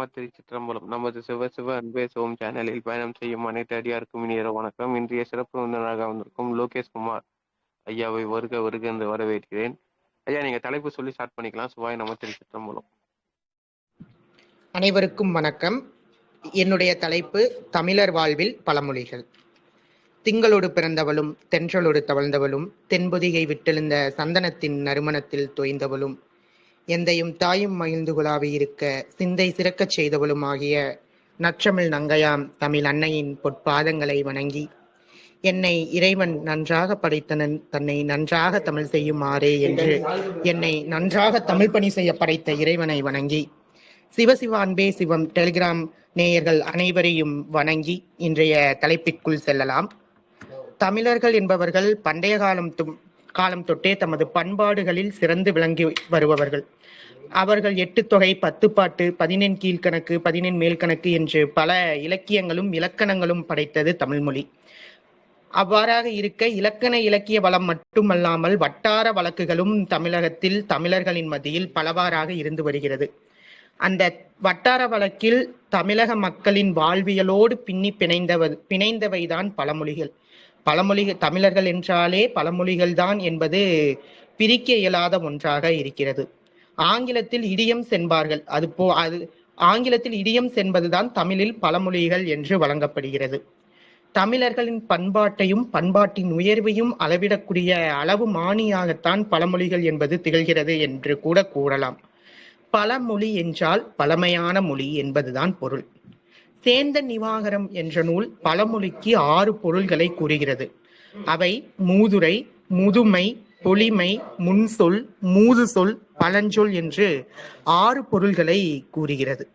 திருச்சிற்றம்பலம். நமது சிவ சிவ அன்பே சிவம் சேனலில் பயணம் செய்யும் அனைத்து அடியாருக்கும் இனிய வணக்கம். இன்றைய சிறப்பு விருந்தினராக வந்திருக்கும் லோகேஷ் குமார் ஐயாவை வருக வருக என்று வரவேற்கிறேன். ஐயா, நீங்க தலைப்பு சொல்லி ஸ்டார்ட் பண்ணிக்கலாம். சிவாய் நம திருச்சிற்றம்பலம். அனைவருக்கும் வணக்கம். என்னுடைய தலைப்பு தமிழர் வாழ்வில் பழமொழிகள். திங்களோடு பிறந்தவளும் தென்றலோடு தவழ்ந்தவளும் தென்பொதிகை விட்டெழுந்த சந்தனத்தின் நறுமணத்தில் தோய்ந்தவளும் எந்தையும் தாயும் மகிழ்ந்து குலாவி இருக்க சிந்தை சிறக்கச் செய்தவளும் ஆகிய நற்றமிழ் நங்கையாம் தமிழ் அன்னையின் பொற்பாதங்களை வணங்கி என்னை இறைவன் நன்றாக படைத்தனன் தன்னை நன்றாக தமிழ் செய்யுமாறே என்று என்னை நன்றாக தமிழ் பணி செய்ய படைத்த இறைவனை வணங்கி சிவசிவ அன்பே சிவம் டெலிகிராம் நேயர்கள் அனைவரையும் வணங்கி இன்றைய தலைப்பிற்குள் செல்லலாம். தமிழர்கள் என்பவர்கள் பண்டைய காலம் தொட்டே தமது பண்பாடுகளில் சிறந்து விளங்கி வருபவர்கள். அவர்கள் 8 தொகை, 10 பாட்டு, 14 கீழ்கணக்கு, 14 மேல்கணக்கு என்று பல இலக்கியங்களும் இலக்கணங்களும் படைத்தது தமிழ்மொழி. அவ்வாறாக இருக்க இலக்கிய வளம் மட்டுமல்லாமல் வட்டார வழக்குகளும் தமிழகத்தில் தமிழர்களின் மத்தியில் பலவாறாக இருந்து வருகிறது. அந்த வட்டார வழக்கில் தமிழக மக்களின் வாழ்வியலோடு பிணைந்தவைதான் பழமொழிகள். தமிழர்கள் என்றாலே பழமொழிகள் தான் என்பது பிரிக்க இயலாத ஒன்றாக இருக்கிறது. ஆங்கிலத்தில் இடியம்ஸ் என்பார்கள். ஆங்கிலத்தில் இடியம்ஸ் என்பதுதான் தமிழில் பழமொழிகள் என்று வழங்கப்படுகிறது. தமிழர்களின் பண்பாட்டையும் பண்பாட்டின் உயர்வையும் அளவிடக்கூடிய அளவு மானியாகத்தான் பழமொழிகள் என்பது திகழ்கிறது என்று கூட கூறலாம். பழமொழி என்றால் பழமையான மொழி என்பதுதான் பொருள். சேந்த நிவாகரம் என்ற நூல் பழமொழிக்கு 6 பொருள்களை கூறுகிறது. அவை மூதுரை, முதுமை, பொலிமை, முன்சொல், மூது சொல், பழஞ்சொல் என்று 6 பொருள்களை கூறுகிறது.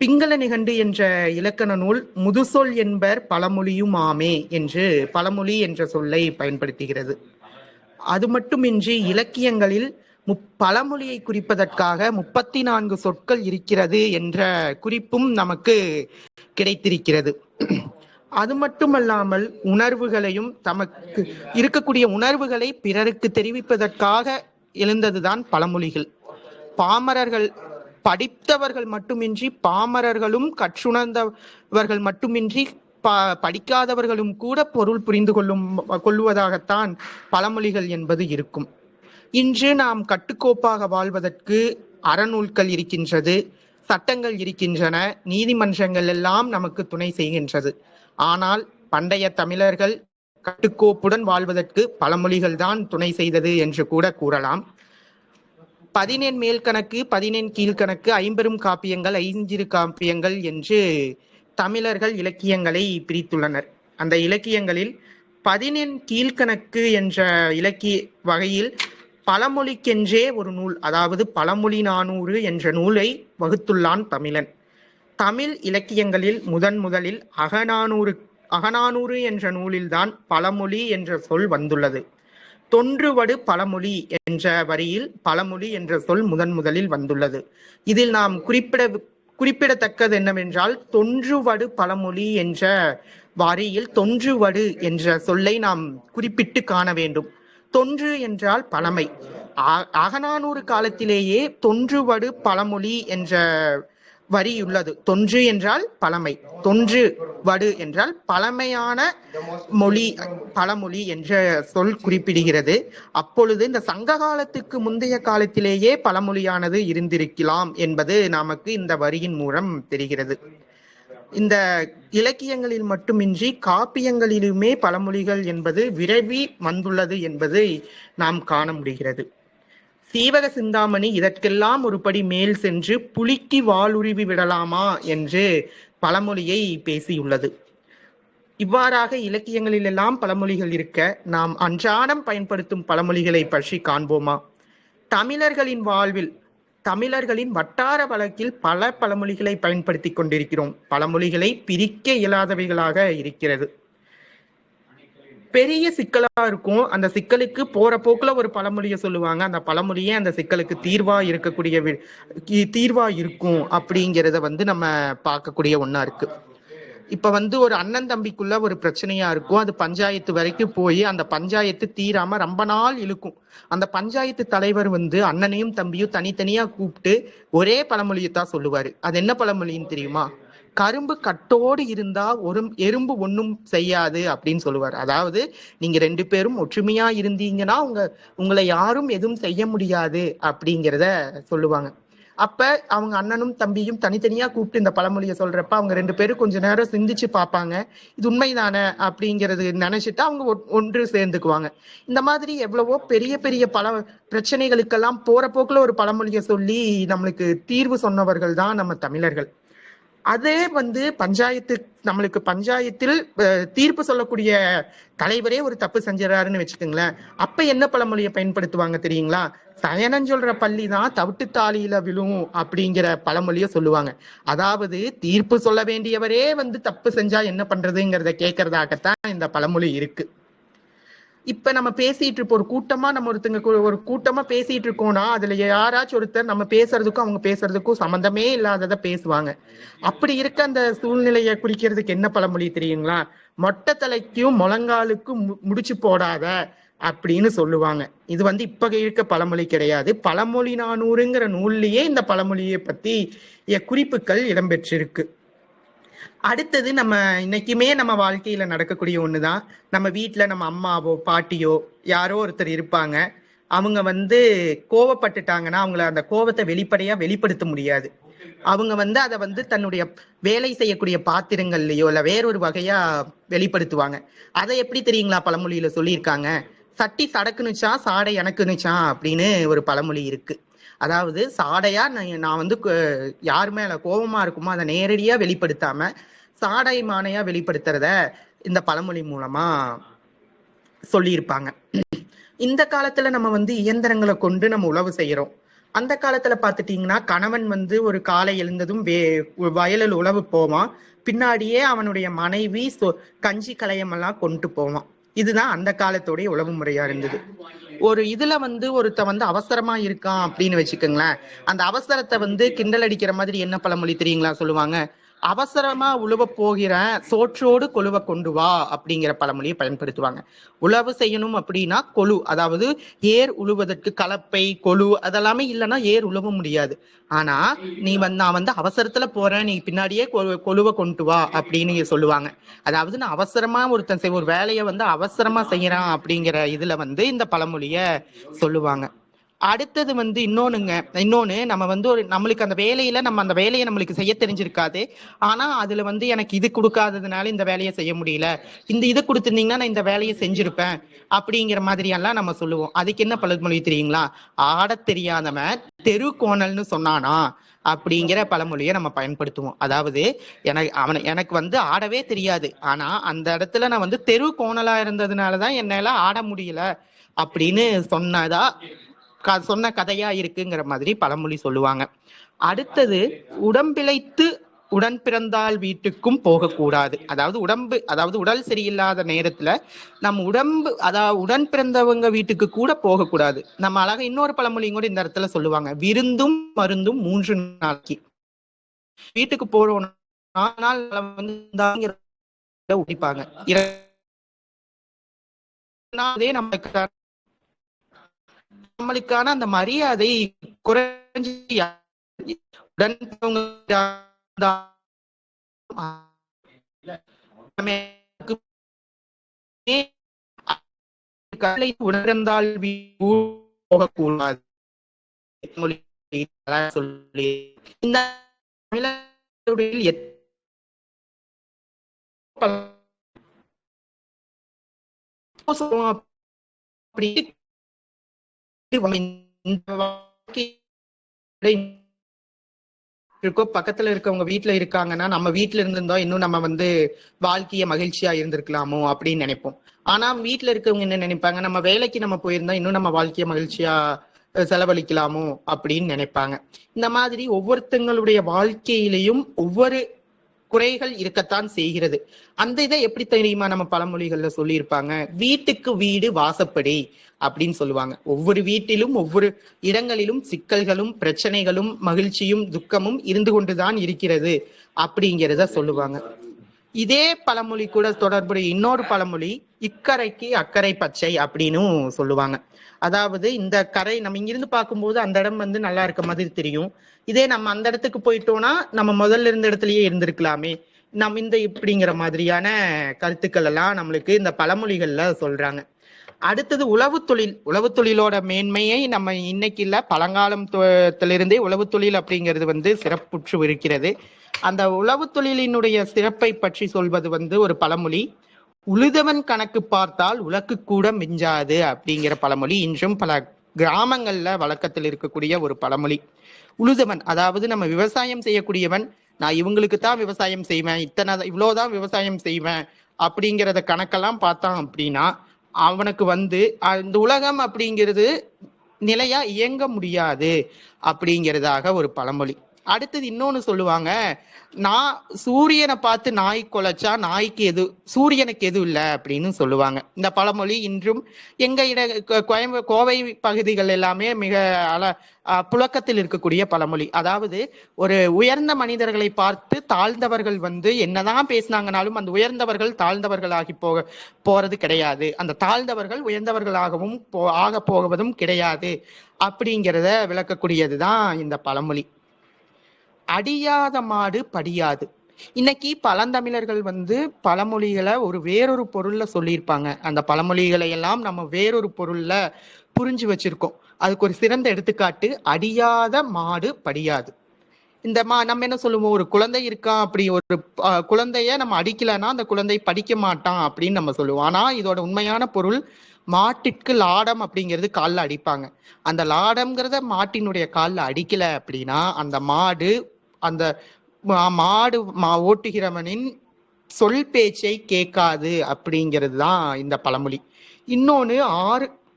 பிங்கள நிகண்டு என்ற இலக்கண நூல் முதுசொல் என்பர் பழமொழியும் ஆமே என்று பழமொழி என்ற சொல்லை பயன்படுத்துகிறது. அது மட்டுமின்றி இலக்கியங்களில் பழமொழியை குறிப்பதற்காக 34 சொற்கள் இருக்கிறது என்ற குறிப்பும் நமக்கு கிடைத்திருக்கிறது. அது மட்டுமல்லாமல் உணர்வுகளையும் தமக்கு இருக்கக்கூடிய உணர்வுகளை பிறருக்கு தெரிவிப்பதற்காக எழுந்ததுதான் பழமொழிகள். படித்தவர்கள் மட்டுமின்றி பாமரர்களும் கற்றுணர்ந்தவர்கள் மட்டுமின்றி படிக்காதவர்களும் கூட பொருள் புரிந்து கொள்வதாகத்தான் பழமொழிகள் என்பது இருக்கும். இன்று நாம் கட்டுக்கோப்பாக வாழ்வதற்கு அறநூல்கள் இருக்கின்றது, சட்டங்கள் இருக்கின்றன, நீதிமன்றங்கள் எல்லாம் நமக்கு துணை செய்கின்றது. ஆனால் பண்டைய தமிழர்கள் கட்டுக்கோப்புடன் வாழ்வதற்கு பழமொழிகள் தான் துணை செய்தது என்று கூட கூறலாம். 14 மேல்கணக்கு, 14 கீழ்கணக்கு, 50 காப்பியங்கள், 5 காப்பியங்கள் என்று தமிழர்கள் இலக்கியங்களை பிரித்துள்ளனர். அந்த இலக்கியங்களில் 14 கீழ்கணக்கு என்ற இலக்கிய வகையில் பழமொழிக்கென்றே ஒரு நூல், அதாவது பழமொழி 400 என்ற நூலை வகுத்துள்ளான் தமிழன். தமிழ் இலக்கியங்களில் முதலில் அகநானூறு என்ற நூலில்தான் பழமொழி என்ற சொல் வந்துள்ளது. தொன்றுவடு பழமொழி என்ற வரியில் பழமொழி என்ற சொல் முதலில் வந்துள்ளது. இதில் நாம் குறிப்பிடத்தக்கது என்னவென்றால், தொன்றுவடு பழமொழி என்ற வரியில் தொன்றுவடு என்ற சொல்லை நாம் குறிப்பிட்டு காண வேண்டும். தொன்று என்றால் பழமை. அகநானூறு காலத்திலேயே தொன்றுவடு பழமொழி என்ற வரி உள்ளது. தொன்று என்றால் பழமை, தொன்று வடு என்றால் பழமையான மொழி, பழமொழி என்ற சொல் குறிப்பிடுகிறது. அப்பொழுது இந்த சங்க காலத்துக்கு முந்தைய காலத்திலேயே பழமொழியானது இருந்திருக்கலாம் என்பது நமக்கு இந்த வரியின் மூலம் தெரிகிறது. இந்த இலக்கியங்களில் மட்டுமின்றி காப்பியங்களிலுமே பழமொழிகள் என்பது விரைவி வந்துள்ளது என்பதை நாம் காண முடிகிறது. சீவக சிந்தாமணி இதற்கெல்லாம் ஒருபடி மேல் சென்று புலிக்கு வாளுருவி விடலாமா என்று பழமொழியை பேசியுள்ளது. இவ்வாறாக இலக்கியங்களிலெல்லாம் பழமொழிகள் இருக்க நாம் அன்றாடம் பயன்படுத்தும் பழமொழிகளை பற்றி காண்போமா? தமிழர்களின் வாழ்வில் தமிழர்களின் வட்டார வழக்கில் பல பழமொழிகளை பயன்படுத்தி கொண்டிருக்கிறோம். பழமொழிகளை பிரிக்க இயலாதவைகளாக இருக்கிறது. பெரிய சிக்கலா இருக்கும். அந்த சிக்கலுக்கு போற போக்குல ஒரு பழமொழியை சொல்லுவாங்க. அந்த பழமொழியே அந்த சிக்கலுக்கு தீர்வா இருக்கும் அப்படிங்கிறத நம்ம பார்க்கக்கூடிய ஒண்ணா இருக்கு. இப்ப வந்து ஒரு அண்ணன் தம்பிக்குள்ள ஒரு பிரச்சனையா இருக்கும், அது பஞ்சாயத்து வரைக்கும் போய் அந்த பஞ்சாயத்து தீராம ரொம்ப நாள் இழுக்கும். அந்த பஞ்சாயத்து தலைவர் வந்து அண்ணனையும் தம்பியும் தனித்தனியா கூப்பிட்டு ஒரே பழமொழியத்தான் சொல்லுவாரு. அது என்ன பழமொழின்னு தெரியுமா? கரும்பு கட்டோடு இருந்தா ஒரு எறும்பு ஒண்ணும் செய்யாது அப்படின்னு சொல்லுவார். அதாவது நீங்க 2 பேரும் ஒற்றுமையா இருந்தீங்கன்னா உங்களை யாரும் எதுவும் செய்ய முடியாது அப்படிங்கிறத சொல்லுவாங்க. அப்ப அவங்க அண்ணனும் தம்பியும் தனித்தனியா கூப்பிட்டு இந்த பழமொழியை சொல்றப்ப அவங்க 2 பேரும் கொஞ்ச நேரம் சிந்திச்சு பார்ப்பாங்க. இது உண்மைதானே அப்படிங்கிறது நினைச்சிட்டு அவங்க ஒன்று சேர்ந்துக்குவாங்க. இந்த மாதிரி எவ்வளவோ பெரிய பெரிய பல பிரச்சனைகளுக்கெல்லாம் போற போக்குல ஒரு பழமொழியை சொல்லி நம்மளுக்கு தீர்வு சொன்னவர்கள் தான் நம்ம தமிழர்கள். அதே வந்து நம்மளுக்கு பஞ்சாயத்தில் தீர்ப்பு சொல்லக்கூடிய தலைவரே ஒரு தப்பு செஞ்சாருன்னு வச்சுக்கோங்களேன். அப்ப என்ன பழமொழியை பயன்படுத்துவாங்க தெரியுங்களா? சயனம் சொல்ற பள்ளிதான் தவிட்டு தாலியில விழும் அப்படிங்கிற பழமொழிய சொல்லுவாங்க. அதாவது தீர்ப்பு சொல்ல வேண்டியவரே வந்து தப்பு செஞ்சா என்ன பண்றதுங்கிறத கேட்கறதாகத்தான் இந்த பழமொழி இருக்கு. இப்ப நம்ம பேசிட்டு இருப்போம், ஒரு கூட்டமா பேசிட்டு இருக்கோம்னா அதுல யாராச்சும் ஒருத்தர் நம்ம பேசுறதுக்கும் அவங்க பேசுறதுக்கும் சம்பந்தமே இல்லாதத பேசுவாங்க. அப்படி இருக்க அந்த சூழ்நிலையை குறிக்கிறதுக்கு என்ன பழமொழி தெரியுங்களா? மொட்டை தலைக்கும் முழங்காலுக்கும் முடிச்சு போடாத அப்படின்னு சொல்லுவாங்க. இது வந்து இப்ப இருக்க பழமொழி கிடையாது. பழமொழி 400ங்கிற நூல்லையே இந்த பழமொழியை பத்தி குறிப்புகள் இடம்பெற்றிருக்கு. அடுத்தது நம்ம இன்னைக்குமே நம்ம வாழ்க்கையில நடக்கக்கூடிய ஒண்ணுதான். நம்ம வீட்டுல நம்ம அம்மாவோ பாட்டியோ யாரோ ஒருத்தர் இருப்பாங்க. அவங்க வந்து கோவப்பட்டுட்டாங்கன்னா அவங்கள அந்த கோவத்தை வெளிப்படையா வெளிப்படுத்த முடியாது. அவங்க வந்து அதை வந்து தன்னுடைய வேலை செய்யக்கூடிய பாத்திரங்கள்லயோ இல்ல வேறொரு வகையா வெளிப்படுத்துவாங்க. அதை எப்படி தெரியுங்களா பழமொழியில சொல்லியிருக்காங்க? சட்டி சடக்குனுச்சா சாடை எனக்குனுச்சா அப்படின்னு ஒரு பழமொழி இருக்கு. அதாவது சாடையா நான் வந்து யார் மேல கோபமா இருக்குமோ அதை நேரடியா வெளிப்படுத்தாம சாடை மானையா வெளிப்படுத்துறத இந்த பழமொழி மூலமா சொல்லியிருப்பாங்க. இந்த காலத்துல நம்ம வந்து இயந்திரங்களை கொண்டு நம்ம உழவு செய்யறோம். அந்த காலத்துல பாத்துட்டீங்கன்னா கணவன் வந்து ஒரு காலை எழுந்ததும் வயலில் உழவு போவான். பின்னாடியே அவனுடைய மனைவி கஞ்சி களையம் எல்லாம் கொண்டு போவான். இதுதான் அந்த காலத்துடைய உழவு முறையா இருந்தது. ஒரு இதுல வந்து ஒருத்த வந்து அவசரமா இருக்கான் அப்படின்னு வச்சுக்கோங்களேன். அந்த அவசரத்தை வந்து கிண்டல் அடிக்கிற மாதிரி என்ன பழமொழி தெரியுங்களா சொல்லுவாங்க? அவசரமா உழுவ போகிறேன் சோற்றோடு கொழுவ கொண்டு வா அப்படிங்கிற பழமொழியை பயன்படுத்துவாங்க. உழவு செய்யணும் அப்படின்னா கொழு, அதாவது ஏர் உழுவதற்கு கலப்பை கொழு அதெல்லாமே இல்லைன்னா ஏர் உழவ முடியாது. ஆனா நான் வந்து அவசரத்துல போறேன், நீ பின்னாடியே கொழுவ கொண்டு வா அப்படின்னு சொல்லுவாங்க. அதாவது நான் அவசரமா ஒருத்தன் ஒரு வேலையை வந்து அவசரமா செய்யறான் அப்படிங்கிற இதுல வந்து இந்த பழமொழிய சொல்லுவாங்க. அடுத்தது வந்து இன்னொன்னு நம்ம வந்து நம்மளுக்கு அந்த வேலையில நம்ம அந்த வேலையை நம்மளுக்கு செய்ய தெரிஞ்சிருக்காது. ஆனா அதுல வந்து எனக்கு இது கொடுக்காததுனால இந்த வேலையை செய்ய முடியல, இந்த இது கொடுத்துருந்தீங்கன்னா நான் இந்த வேலையை செஞ்சிருப்பேன் அப்படிங்கிற மாதிரி எல்லாம் நம்ம சொல்லுவோம். அதுக்கு என்ன பழமொழி தெரியுங்களா? ஆட தெரியாதவன் தெரு கோணல்னு சொன்னானா அப்படிங்கிற பழமொழியை நம்ம பயன்படுத்துவோம். அதாவது எனக்கு வந்து ஆடவே தெரியாது, ஆனா அந்த இடத்துல நான் வந்து தெரு கோணலா இருந்ததுனாலதான் என்னால ஆட முடியல அப்படின்னு சொன்ன கதையா இருக்குங்கிற மாதிரி பழமொழி சொல்லுவாங்க. அடுத்தது உடம்பிழைத்து உடன் பிறந்தால் வீட்டுக்கும் போகக்கூடாது. அதாவது உடல் சரியில்லாத நேரத்துல நம்ம உடன் பிறந்தவங்க வீட்டுக்கு கூட போகக்கூடாது. நம்ம அழகா இன்னொரு பழமொழியும் கூட இந்த இடத்துல சொல்லுவாங்க, விருந்தும் மருந்தும் 3 நாளைக்கு. வீட்டுக்கு போறோம் 4 நாள் வந்து உடிப்பாங்க. நம்மளுக்கான அந்த மரியாதை குறைஞ்சி உணர்ந்தால் போகக்கூடாது சொல்லி இந்த அப்படி பக்கத்துல இருக்கவங்க வீட்டுல இருக்காங்கன்னா நம்ம வீட்டுல இருந்திருந்தோம் இன்னும் நம்ம வந்து வாழ்க்கைய மகிழ்ச்சியா இருந்திருக்கலாமோ அப்படின்னு நினைப்போம். ஆனா வீட்டுல இருக்கவங்க என்ன நினைப்பாங்க, நம்ம வேலைக்கு நம்ம போயிருந்தா இன்னும் நம்ம வாழ்க்கைய மகிழ்ச்சியா செலவழிக்கலாமோ அப்படின்னு நினைப்பாங்க. இந்த மாதிரி ஒவ்வொருத்தங்களுடைய வாழ்க்கையிலையும் ஒவ்வொரு குறைகள் இருக்கத்தான் செய்கிறது. அந்த இதை எப்படி தெரியுமா நம்ம பழமொழிகள்ல சொல்லியிருப்பாங்க, வீட்டுக்கு வீடு வாசப்படி அப்படின்னு சொல்லுவாங்க. ஒவ்வொரு வீட்டிலும் ஒவ்வொரு இடங்களிலும் சிக்கல்களும் பிரச்சனைகளும் மகிழ்ச்சியும் துக்கமும் இருந்து கொண்டுதான் இருக்கிறது அப்படிங்கிறத சொல்லுவாங்க. இதே பழமொழி கூட தொடர்புடைய இன்னொரு பழமொழி, இக்கரைக்கு அக்கறை பச்சை அப்படின்னு சொல்லுவாங்க. அதாவது இந்த கரை நம்ம இங்கிருந்து பார்க்கும்போது அந்த இடம் வந்து நல்லா இருக்க மாதிரி தெரியும். இதே நம்ம அந்த இடத்துக்கு போயிட்டோம்னா நம்ம முதல்ல இருந்த இடத்துலயே இருந்திருக்கலாமே, நம்ம இந்த இப்படிங்கிற மாதிரியான கருத்துக்கள் எல்லாம் நம்மளுக்கு இந்த பழமொழிகள்ல சொல்றாங்க. அடுத்தது உழவு தொழில். உழவு தொழிலோட மேன்மையை நம்ம இன்னைக்கு இல்ல, பழங்காலத்திலிருந்தே உழவு தொழில் அப்படிங்கிறது வந்து சிறப்புற்று இருக்கிறது. அந்த உழவு தொழிலினுடைய சிறப்பை பற்றி சொல்வது வந்து ஒரு பழமொழி, உழுதவன் கணக்கு பார்த்தால் உலக்கு கூட மிஞ்சாது அப்படிங்கிற பழமொழி இன்றும் பல கிராமங்கள்ல வழக்கத்தில் இருக்கக்கூடிய ஒரு பழமொழி. உழுதவன் அதாவது நம்ம விவசாயம் செய்யக்கூடியவன், நான் இவங்களுக்கு தான் விவசாயம் செய்வேன், இவ்வளவுதான் விவசாயம் செய்வேன் அப்படிங்கிறத கணக்கெல்லாம் பார்த்தான் அப்படின்னா அவனுக்கு வந்து இந்த உலகம் அப்படிங்கிறது நிலையா இயங்க முடியாது அப்படிங்கிறதாக ஒரு பழமொழி. அடுத்தது இன்னொன்னு சொல்லுவாங்க, நான் சூரியனை பார்த்து நாய் குலைச்சா நாய்க்கு எது, சூரியனுக்கு எது இல்லை அப்படின்னு சொல்லுவாங்க. இந்த பழமொழி இன்றும் எங்க கோவை பகுதிகள் எல்லாமே மிக புழக்கத்தில் இருக்கக்கூடிய பழமொழி. அதாவது ஒரு உயர்ந்த மனிதர்களை பார்த்து தாழ்ந்தவர்கள் வந்து என்னதான் பேசினாங்கனாலும் அந்த உயர்ந்தவர்கள் தாழ்ந்தவர்களாகி போறது கிடையாது, அந்த தாழ்ந்தவர்கள் உயர்ந்தவர்களாகவும் ஆக போவதும் கிடையாது அப்படிங்கிறத விளக்கக்கூடியதுதான் இந்த பழமொழி. அடியாத மாடு படியாது. இன்னைக்கு பழந்தமிழர்கள் வந்து பழமொழிகளை வேறொரு பொருள்ல சொல்லியிருப்பாங்க. அந்த பழமொழிகளை எல்லாம் நம்ம வேறொரு பொருள்ல புரிஞ்சு வச்சிருக்கோம். அதுக்கு ஒரு சிறந்த எடுத்துக்காட்டு அடியாத மாடு படியாது. இந்த நம்ம என்ன சொல்லுவோம், ஒரு குழந்தை இருக்கான், அப்படி ஒரு குழந்தைய நம்ம அடிக்கலைன்னா அந்த குழந்தை படிக்க மாட்டான் அப்படின்னு நம்ம சொல்லுவோம். ஆனா இதோட உண்மையான பொருள், மாட்டிற்கு லாடம் அப்படிங்கிறது காலில் அடிப்பாங்க. அந்த லாடம்ங்கிறத மாட்டினுடைய காலில் அடிக்கல அப்படின்னா அந்த மாடு, அந்த மாடு ஓட்டுகிறவனின் சொல் பேச்சை கேட்காது அப்படிங்கிறது தான் இந்த பழமொழி. இன்னொன்னு,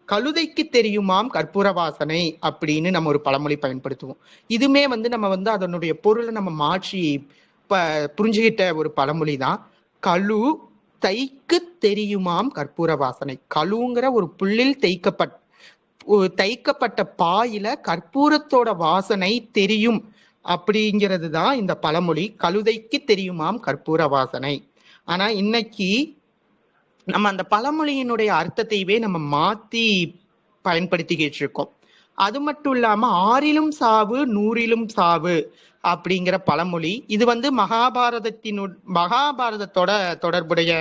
கழுதைக்கு தெரியுமாம் கற்பூர வாசனை அப்படின்னு நம்ம ஒரு பழமொழி பயன்படுத்துவோம். இதுமே வந்து நம்ம வந்து அதனுடைய பொருளை நம்ம மாற்றி புரிஞ்சுக்கிட்ட ஒரு பழமொழி தான். தைக்கு தெரியுமாம் கற்பூர வாசனை. கழுங்கிற ஒரு புல்லில் தைக்கப்பட்ட பாயில கற்பூரத்தோட வாசனை தெரியும் அப்படிங்கிறது தான் இந்த பழமொழி, கழுதைக்கு தெரியுமாம் கற்பூர வாசனை. ஆனா இன்னைக்கு நம்ம அந்த பழமொழியினுடைய அர்த்தத்தையே நம்ம மாத்தி பயன்படுத்திக்கிட்டு இருக்கோம். அது மட்டும் இல்லாம 6லும் சாவு 100லும் சாவு அப்படிங்கிற பழமொழி, இது வந்து மகாபாரதத்தோட தொடர்புடைய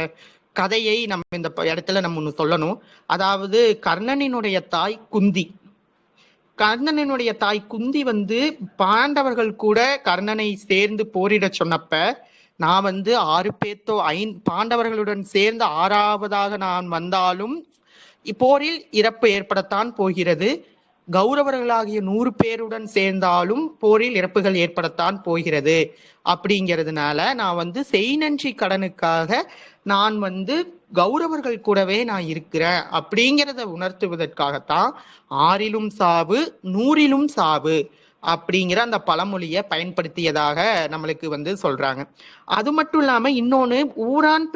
கதையை நம்ம இந்த இடத்துல நம்ம ஒண்ணு சொல்லணும். அதாவது கர்ணனினுடைய தாய் குந்தி. கர்ணனினுடைய தாய் குந்தி வந்து பாண்டவர்கள் கூட கர்ணனை சேர்ந்து போரிட சொன்னப்ப, நான் வந்து 6 பேர்த்தோ பாண்டவர்களுடன் சேர்ந்து 6ஆவதாக நான் வந்தாலும் இப்போரில் இறப்பு ஏற்படத்தான் போகிறது, கௌரவர்களாகிய 100 பேருடன் சேர்ந்தாலும் போரில் இறப்புகள் ஏற்படத்தான் போகிறது அப்படிங்கிறதுனால நான் வந்து செய்நன்றி கடனுக்காக நான் வந்து கௌரவர்கள் கூடவே நான் இருக்கிறேன் அப்படிங்கிறத உணர்த்துவதற்காகத்தான் 6லும் சாவு 100லும் சாவு அப்படிங்கிற அந்த பழமொழியை பயன்படுத்தியதாக நம்மளுக்கு வந்து சொல்றாங்க. அது மட்டும் இல்லாம இன்னொன்னு, ஊரான்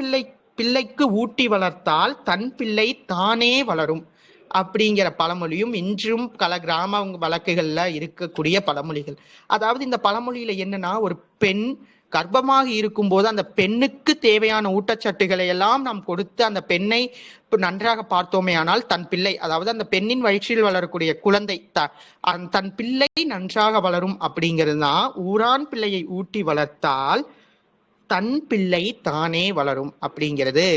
பிள்ளைக்கு ஊட்டி வளர்த்தால் தன் பிள்ளை தானே வளரும் அப்படிங்கிற பழமொழியும் இன்றும் பல கிராம வழக்குகள்ல இருக்கக்கூடிய பழமொழிகள். அதாவது இந்த பழமொழியில என்னன்னா, ஒரு பெண் கர்ப்பமாக இருக்கும் போது அந்த பெண்ணுக்கு தேவையான ஊட்டச்சத்துக்களை எல்லாம் நாம் கொடுத்து அந்த பெண்ணை நன்றாக பார்த்தோமே ஆனால் தன் பிள்ளை, அதாவது அந்த பெண்ணின் வயிற்றில் வளரக்கூடிய குழந்தை தன் பிள்ளை நன்றாக வளரும் அப்படிங்கிறது தான். ஊரான் பிள்ளையை ஊட்டி வளர்த்தால் தன் பிள்ளை தானே வளரும் அப்படிங்கிறது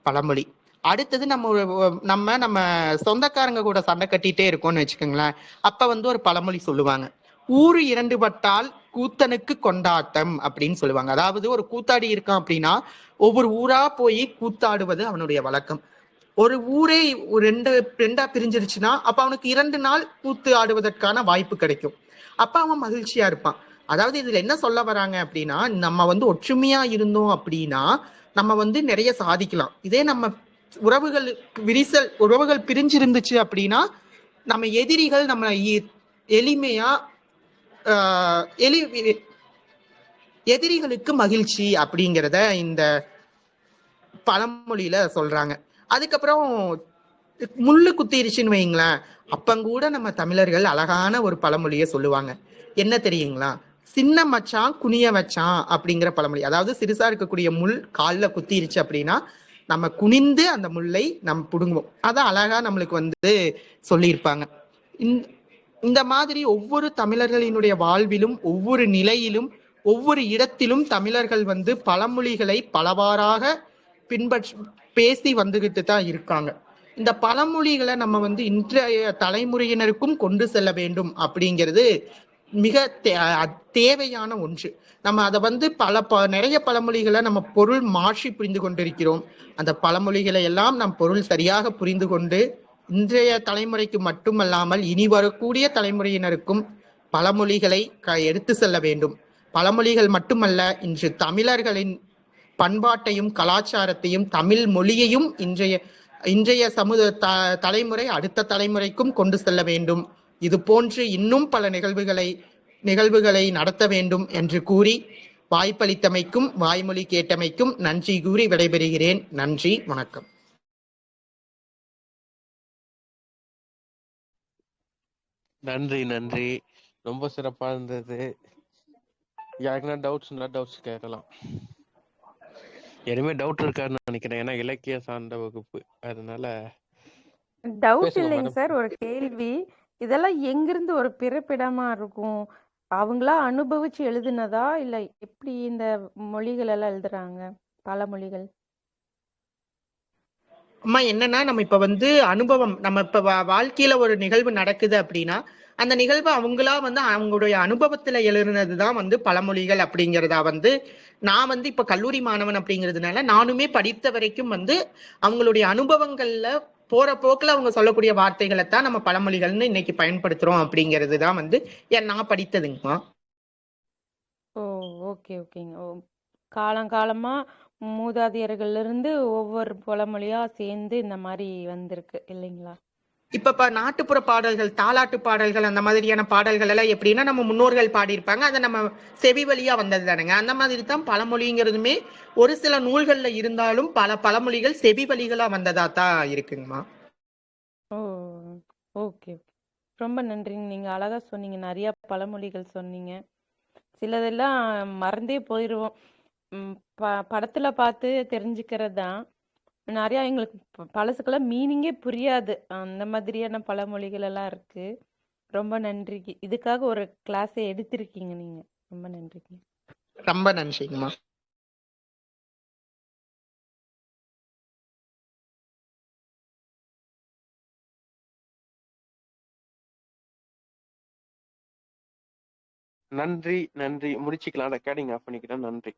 பழமொழி. அடுத்தது நம்ம சொந்தக்காரங்க கூட சண்டை கட்டிட்டே இருக்கோம்னு வச்சுக்கோங்களேன். அப்ப வந்து ஒரு பழமொழி சொல்லுவாங்க, ஊரு 2 பட்டால் கூத்தனுக்கு கொண்டாட்டம் அப்படின்னு சொல்லுவாங்க. அதாவது ஒரு கூத்தாடி இருக்கான் அப்படின்னா ஒவ்வொரு ஊரா போய் கூத்தாடுவது அவனுடைய வழக்கம். ஒரு ஊரே ரெண்டா பிரிஞ்சிருச்சுன்னா அப்ப அவனுக்கு 2 நாள் கூத்து ஆடுவதற்கான வாய்ப்பு கிடைக்கும். அப்ப அவன் மகிழ்ச்சியா இருப்பான். அதாவது இதுல என்ன சொல்ல வராங்க அப்படின்னா, நம்ம வந்து ஒற்றுமையா இருந்தோம் அப்படின்னா நம்ம வந்து நிறைய சாதிக்கலாம். இதே நம்ம உறவுகள் பிரிஞ்சிருந்துச்சு அப்படின்னா நம்ம எதிரிகள் நம்ம எளிமையா எதிரிகளுக்கு மகிழ்ச்சி அப்படிங்கிறத இந்த பழமொழியில சொல்றாங்க. அதுக்கப்புறம் முள்ளு குத்திருச்சுன்னு வைங்களேன், அப்பங்கூட நம்ம தமிழர்கள் அழகான ஒரு பழமொழியை சொல்லுவாங்க. என்ன தெரியுங்களா? சின்ன மச்சான் குனிய வச்சான் அப்படிங்கிற பழமொழி. அதாவது சிறுசா இருக்கக்கூடிய முள் காலில் குத்திருச்சு அப்படின்னா நம்ம குனிந்து அந்த முல்லை நம்ம புடுங்குவோம். அதான் அழகா நம்மளுக்கு வந்து சொல்லியிருப்பாங்க. இந்த மாதிரி ஒவ்வொரு தமிழர்களினுடைய வாழ்விலும் ஒவ்வொரு நிலையிலும் ஒவ்வொரு இடத்திலும் தமிழர்கள் வந்து பழமொழிகளை பலவாறாக பின்பற்றி பேசி வந்துகிட்டு தான் இருக்காங்க. இந்த பழமொழிகளை நம்ம வந்து இன்றைய தலைமுறையினருக்கும் கொண்டு செல்ல வேண்டும் அப்படிங்கிறது மிக தேவையான ஒன்று. நம்ம அதை வந்து நிறைய பழமொழிகளை நம்ம பொருள் மாற்றி புரிந்து கொண்டிருக்கிறோம். அந்த பழமொழிகளை எல்லாம் நம் பொருள் சரியாக புரிந்து கொண்டு இன்றைய தலைமுறைக்கு மட்டுமல்லாமல் இனி வரக்கூடிய தலைமுறையினருக்கும் பழமொழிகளை எடுத்து செல்ல வேண்டும். பழமொழிகள் மட்டுமல்ல, இன்று தமிழர்களின் பண்பாட்டையும் கலாச்சாரத்தையும் தமிழ் மொழியையும் இன்றைய தலைமுறை அடுத்த தலைமுறைக்கும் கொண்டு செல்ல வேண்டும். இது போன்று இன்னும் பல நிகழ்வுகளை நடத்த வேண்டும் என்று கூறி வாய்ப்பளித்தமைக்கும் வாய்மொழி கேட்டமைக்கும் நன்றி கூறி விடைபெறுகிறேன். நன்றி, வணக்கம். நன்றி நன்றி, ரொம்ப சிறப்பா இருந்தது. யாருக்குன்னா டவுட்ஸ் கேட்கலாம். எதுவுமே டவுட் இருக்காருன்னு நினைக்கிறேன், ஏன்னா இலக்கிய சார்ந்த வகுப்பு, அதனால டவுட் இல்லைங்க சார். ஒரு கேள்வி, இதெல்லாம் எங்கிருந்து ஒரு பிறப்பிடமா இருக்கும்? அவங்களா அனுபவிச்சு எழுதுனதா இல்ல எப்படி இந்த மொழிகள் எல்லாம் எழுதுறாங்க, பல மொழிகள்? அம்மா என்னன்னா, நம்ம இப்ப வந்து அனுபவம், நம்ம இப்ப வாழ்க்கையில ஒரு நிகழ்வு நடக்குது அப்படின்னா அந்த நிகழ்வு அவங்களா வந்து அவங்களுடைய அனுபவத்துல எழுதுனதுதான் வந்து பழமொழிகள் அப்படிங்கிறதா வந்து நான் வந்து இப்ப கல்லூரி மாணவன் அப்படிங்கிறதுனால நானுமே படித்த வரைக்கும் வந்து அவங்களுடைய அனுபவங்கள்ல போற போக்குல அவங்க சொல்லக்கூடிய வார்த்தைகளை தான் நம்ம பழமொழிகள்னு இன்னைக்கு பயன்படுத்துறோம் அப்படிங்கிறது தான் வந்து நான் படித்ததுங்கம்மா. ஓ, ஓகே ஓகேங்க. ஓ, காலங்காலமா மூதாதையர்கள்ல இருந்து ஒவ்வொரு பழமொழியா சேர்ந்து இந்த மாதிரி வந்திருக்கு இல்லைங்களா? இப்ப நாட்டுப்புற பாடல்கள், தாலாட்டு பாடல்கள், அந்த மாதிரியான பாடல்கள் எல்லாம் எப்படின்னா நம்ம முன்னோர்கள் பாடியிருப்பாங்க, அதை நம்ம செவி வழியா வந்தது தானுங்க. அந்த மாதிரி தான் பழமொழிங்கிறதுமே ஒரு சில நூல்கள்ல இருந்தாலும் பல பழமொழிகள் செவி வழிகளா வந்ததா தான் இருக்குங்கம்மா. ஓ, ஓகே. ரொம்ப நன்றிங்க, நீங்க அழகா சொன்னீங்க, நிறைய பழமொழிகள் சொன்னீங்க. சிலதெல்லாம் மறந்தே போயிடுவோம். படத்துல பார்த்து தெரிஞ்சுக்கிறது தான். நிறைய எங்களுக்கு பழசுக்கெல்லாம் மீனிங்கே புரியாது, அந்த மாதிரியான பழமொழிகள் எல்லாம் இருக்கு. ரொம்ப நன்றிக்கு, இதுக்காக ஒரு கிளாஸை எடுத்திருக்கீங்க நீங்க. ரொம்ப நன்றிங்க. ரொம்ப நன்றிங்கம்மா. நன்றி நன்றி, முடிச்சுக்கலாம். ரெக்கார்டிங் ஆஃப் பண்ணிக்கிறேன். நன்றி.